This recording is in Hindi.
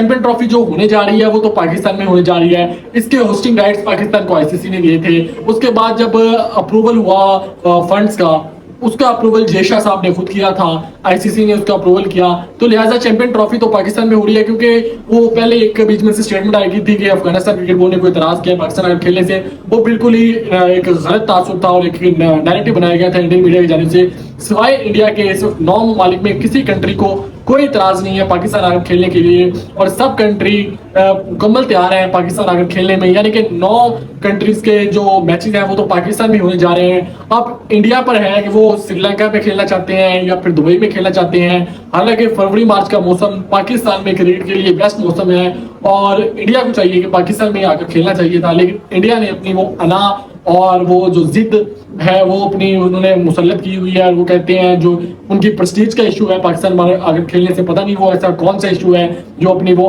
चैंपियन ट्रॉफी जो होने जा रही है वो तो पाकिस्तान में होने जा रही है। इसके होस्टिंग राइट्स पाकिस्तान को आईसीसी ने दिए थे। उसके बाद जब अप्रूवल हुआ फंड्स का, उसका अप्रूवल जयशाह साहब ने खुद किया था, आईसीसी ने उसका अप्रूवल किया, तो लिहाजा चैंपियन ट्रॉफी तो पाकिस्तान में हो रही है। क्योंकि वो पहले एक बीच में से स्टेटमेंट आई थी कि अफगानिस्तान क्रिकेट बोर्ड ने कोई इतराज किया पाकिस्तान खेलने से, वो बिल्कुल ही एक गलत तासुर था और एक नैरेटिव बनाया गया था इंडियन मीडिया की जानिब से। सिवाय इंडिया के सिर्फ 9 ममालिक में किसी कंट्री को कोई इतराज नहीं है पाकिस्तान आकर खेलने के लिए, और सब कंट्री मुकम्मल तैयार है पाकिस्तान आकर खेलने में। यानी कि 9 कंट्रीज के जो मैचेस हैं वो तो पाकिस्तान में होने जा रहे हैं। अब इंडिया पर है कि वो श्रीलंका में खेलना चाहते हैं या फिर दुबई में खेलना चाहते हैं। हालांकि फरवरी मार्च का मौसम पाकिस्तान में क्रिकेट के लिए बेस्ट मौसम है और इंडिया को चाहिए कि पाकिस्तान में आकर खेलना चाहिए था, लेकिन इंडिया ने अपनी वो अना और वो जो जिद है वो अपनी उन्होंने मुसल्लत की हुई है। और वो कहते हैं जो उनकी प्रेस्टीज का इशू है पाकिस्तान में आकर खेलने से, पता नहीं वो ऐसा कौन सा इशू है जो अपनी वो